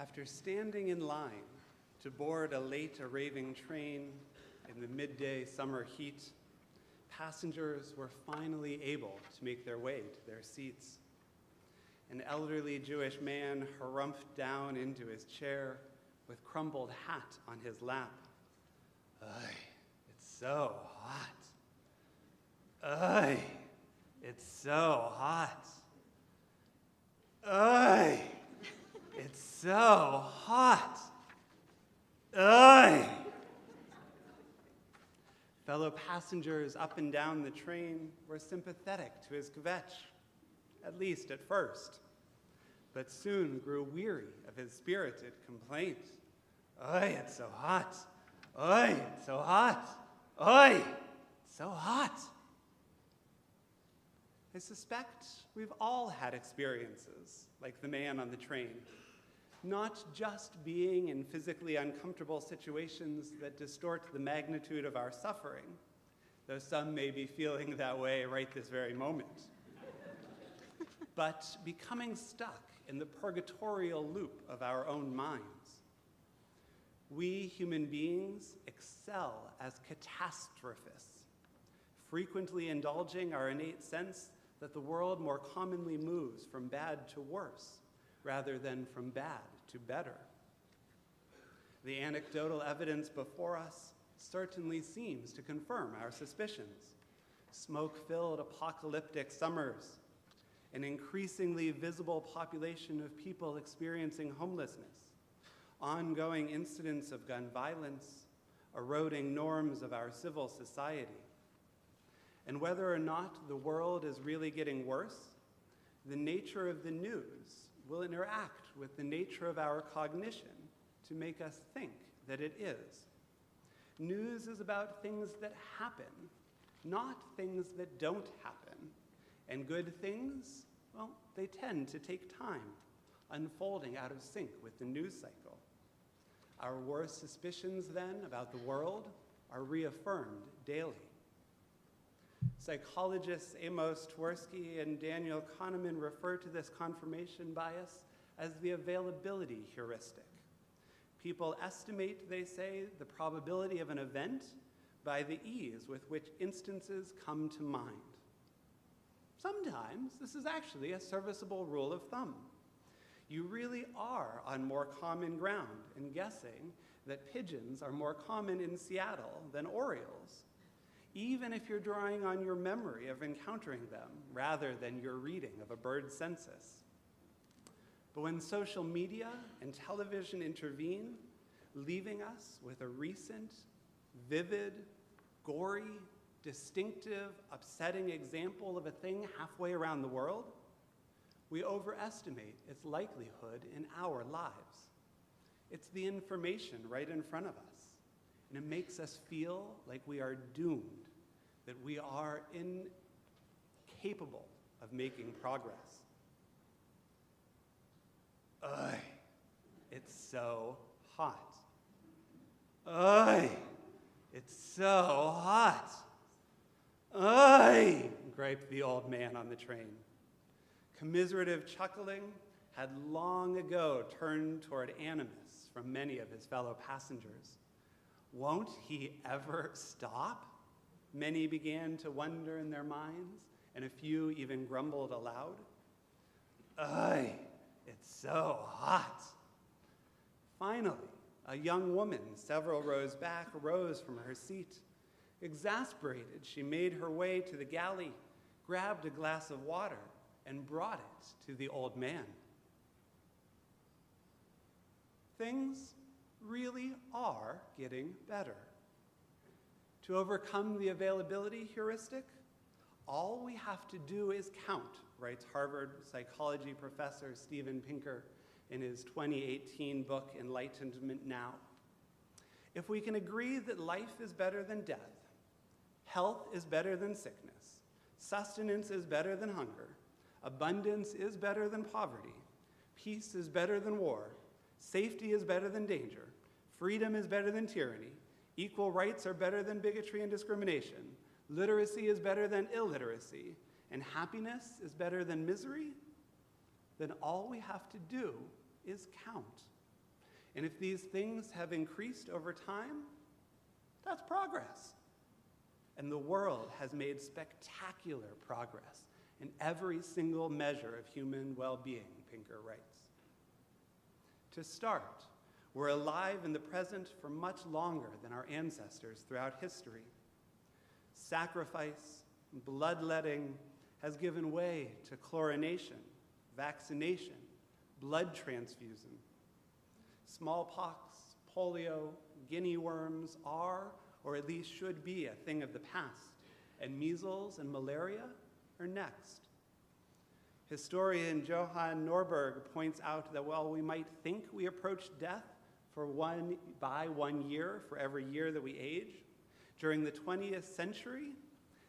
After standing in line to board a late-arriving train in the midday summer heat, passengers were finally able to make their way to their seats. An elderly Jewish man harumphed down into his chair with crumpled hat on his lap. Ugh, it's so hot. Ugh, it's so hot. Ugh, it's so hot. Ugh. Fellow passengers up and down the train were sympathetic to his kvetch, at least at first, but soon grew weary of his spirited complaint. Oy, it's so hot. Oy, it's so hot. Oy, it's so hot. I suspect we've all had experiences like the man on the train, not just being in physically uncomfortable situations that distort the magnitude of our suffering, though some may be feeling that way right this very moment, but becoming stuck in the purgatorial loop of our own minds. We human beings excel as catastrophists, frequently indulging our innate sense that the world more commonly moves from bad to worse, rather than from bad to better. The anecdotal evidence before us certainly seems to confirm our suspicions. Smoke-filled apocalyptic summers, an increasingly visible population of people experiencing homelessness, ongoing incidents of gun violence, eroding norms of our civil society. And whether or not the world is really getting worse, the nature of the news will interact with the nature of our cognition to make us think that it is. News is about things that happen, not things that don't happen. And good things, well, they tend to take time, unfolding out of sync with the news cycle. Our worst suspicions, then, about the world are reaffirmed daily. Psychologists Amos Tversky and Daniel Kahneman refer to this confirmation bias as the availability heuristic. People estimate, they say, the probability of an event by the ease with which instances come to mind. Sometimes this is actually a serviceable rule of thumb. You really are on more common ground in guessing that pigeons are more common in Seattle than orioles, even if you're drawing on your memory of encountering them rather than your reading of a bird census. But when social media and television intervene, leaving us with a recent, vivid, gory, distinctive, upsetting example of a thing halfway around the world, we overestimate its likelihood in our lives. It's the information right in front of us, and it makes us feel like we are doomed, that we are incapable of making progress. Ugh, it's so hot. Ugh, it's so hot. Ugh, griped the old man on the train. Commiserative chuckling had long ago turned toward animus from many of his fellow passengers. Won't he ever stop? Many began to wonder in their minds, and a few even grumbled aloud. Ugh, it's so hot. Finally, a young woman several rows back rose from her seat. Exasperated, she made her way to the galley, grabbed a glass of water, and brought it to the old man. Things really are getting better. To overcome the availability heuristic, all we have to do is count, writes Harvard psychology professor Steven Pinker in his 2018 book, Enlightenment Now. If we can agree that life is better than death, health is better than sickness, sustenance is better than hunger, abundance is better than poverty, peace is better than war, safety is better than danger, freedom is better than tyranny, equal rights are better than bigotry and discrimination, literacy is better than illiteracy, and happiness is better than misery, then all we have to do is count. And if these things have increased over time, that's progress. And the world has made spectacular progress in every single measure of human well-being, Pinker writes. To start, we're alive in the present for much longer than our ancestors throughout history. Sacrifice, bloodletting has given way to chlorination, vaccination, blood transfusion. Smallpox, polio, guinea worms are, or at least should be, a thing of the past, and measles and malaria are next. Historian Johann Norberg points out that while we might think we approach death by 1 year for every year that we age, during the 20th century,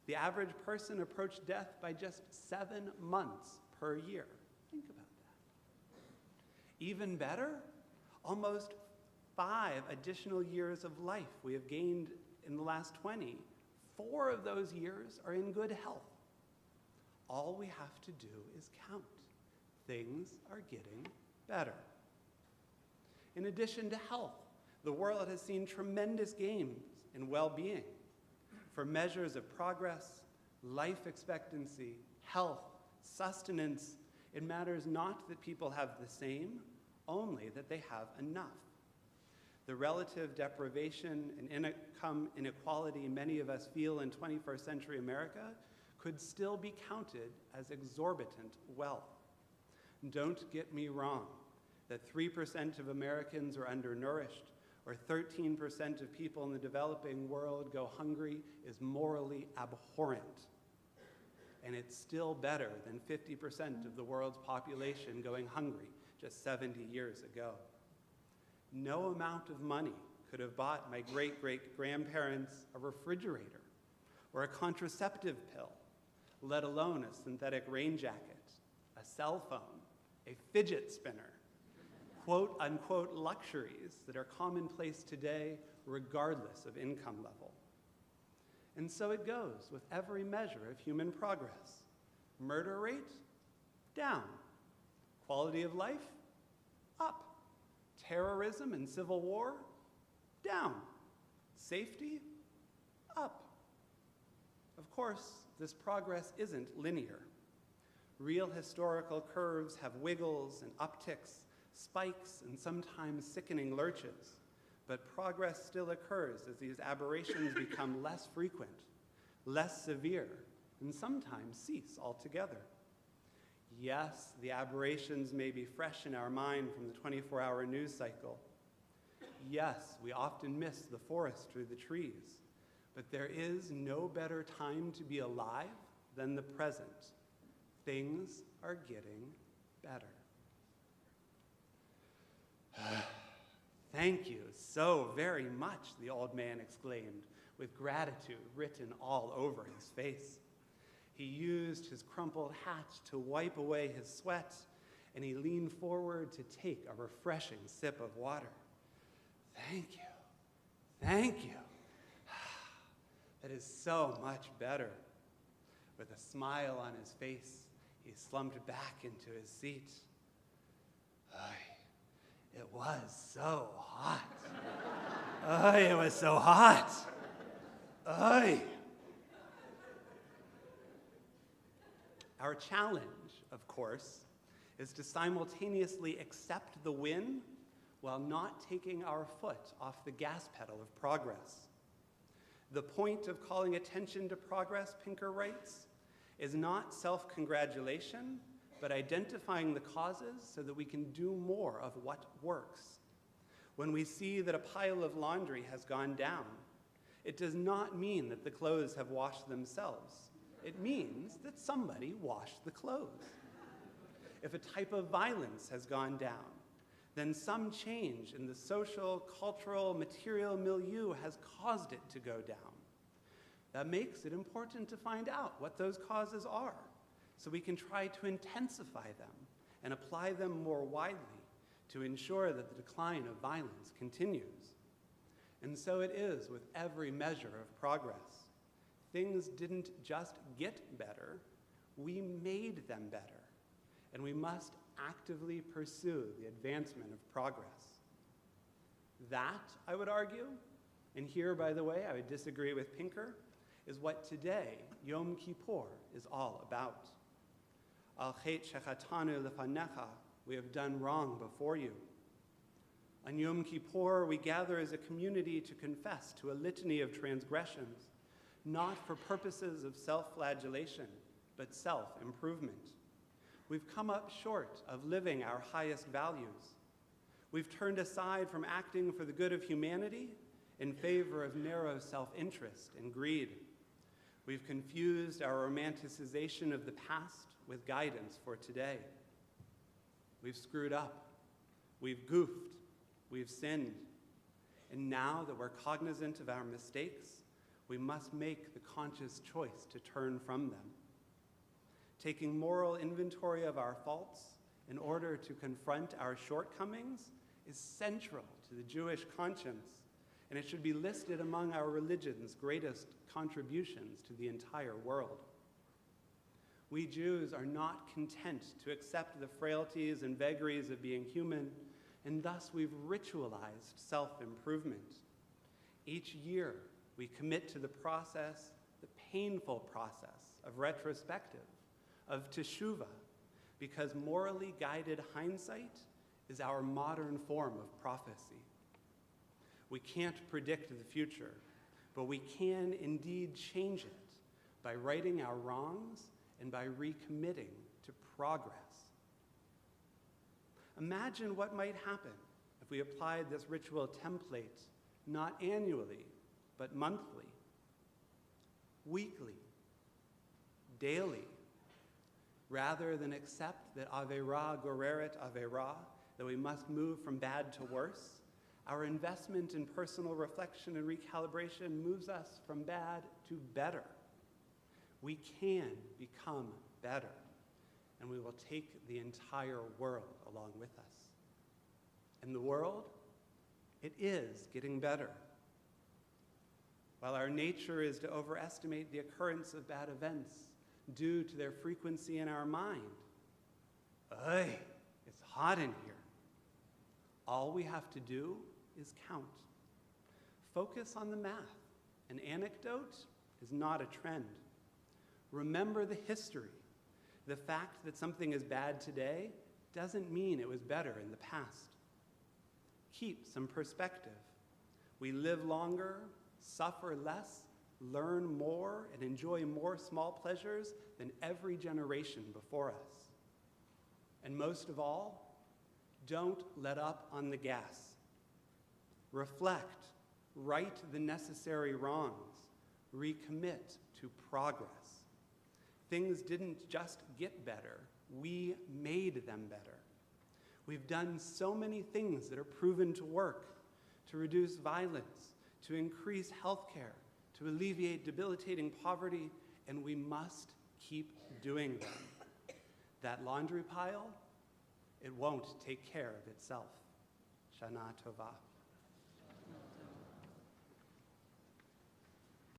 the average person approached death by just 7 months per year. Think about that. Even better, almost 5 additional years of life we have gained in the last 20. 4 of those years are in good health. All we have to do is count. Things are getting better. In addition to health, the world has seen tremendous gains in well-being. For measures of progress, life expectancy, health, sustenance, it matters not that people have the same, only that they have enough. The relative deprivation and income inequality many of us feel in 21st century America could still be counted as exorbitant wealth. Don't get me wrong, that 3% of Americans are undernourished or 13% of people in the developing world go hungry is morally abhorrent. And it's still better than 50% of the world's population going hungry just 70 years ago. No amount of money could have bought my great-great-grandparents a refrigerator or a contraceptive pill, let alone a synthetic rain jacket, a cell phone, a fidget spinner, quote-unquote luxuries that are commonplace today regardless of income level. And so it goes with every measure of human progress. Murder rate, down. Quality of life, up. Terrorism and civil war, down. Safety, up. Of course, this progress isn't linear. Real historical curves have wiggles and upticks, spikes, and sometimes sickening lurches. But progress still occurs as these aberrations become less frequent, less severe, and sometimes cease altogether. Yes, the aberrations may be fresh in our mind from the 24-hour news cycle. Yes, we often miss the forest through the trees. But there is no better time to be alive than the present. Things are getting better. Thank you so very much, the old man exclaimed, with gratitude written all over his face. He used his crumpled hat to wipe away his sweat, and he leaned forward to take a refreshing sip of water. Thank you. Thank you. That is so much better. With a smile on his face, he slumped back into his seat. It was so hot. It was so hot. Our challenge, of course, is to simultaneously accept the win while not taking our foot off the gas pedal of progress. The point of calling attention to progress, Pinker writes, is not self-congratulation, but identifying the causes so that we can do more of what works. When we see that a pile of laundry has gone down, it does not mean that the clothes have washed themselves. It means that somebody washed the clothes. If a type of violence has gone down, then some change in the social, cultural, material milieu has caused it to go down. That makes it important to find out what those causes are, so we can try to intensify them and apply them more widely to ensure that the decline of violence continues. And so it is with every measure of progress. Things didn't just get better, we made them better. And we must actively pursue the advancement of progress. That, I would argue, and here, by the way, I would disagree with Pinker, is what today, Yom Kippur, is all about. Al chet shechatanu lefanecha, we have done wrong before you. On Yom Kippur, we gather as a community to confess to a litany of transgressions, not for purposes of self-flagellation, but self-improvement. We've come up short of living our highest values. We've turned aside from acting for the good of humanity in favor of narrow self-interest and greed. We've confused our romanticization of the past with guidance for today. We've screwed up. We've goofed. We've sinned. And now that we're cognizant of our mistakes, we must make the conscious choice to turn from them. Taking moral inventory of our faults in order to confront our shortcomings is central to the Jewish conscience, and it should be listed among our religion's greatest contributions to the entire world. We Jews are not content to accept the frailties and vagaries of being human, and thus we've ritualized self-improvement. Each year, we commit to the process, the painful process of retrospective, of teshuvah, because morally guided hindsight is our modern form of prophecy. We can't predict the future, but we can indeed change it by righting our wrongs and by recommitting to progress. Imagine what might happen if we applied this ritual template not annually, but monthly, weekly, daily, rather than accept that Aveira goreret Aveira, that we must move from bad to worse. Our investment in personal reflection and recalibration moves us from bad to better. We can become better, and we will take the entire world along with us. And the world, it is getting better. While our nature is to overestimate the occurrence of bad events due to their frequency in our mind, it's hot in here. All we have to do is count. Focus on the math. An anecdote is not a trend. Remember the history. The fact that something is bad today doesn't mean it was better in the past. Keep some perspective. We live longer, suffer less, learn more, and enjoy more small pleasures than every generation before us. And most of all, don't let up on the gas. Reflect, right the necessary wrongs, recommit to progress. Things didn't just get better, we made them better. We've done so many things that are proven to work, to reduce violence, to increase health care, to alleviate debilitating poverty, and we must keep doing them. That laundry pile, it won't take care of itself. Shana Tova.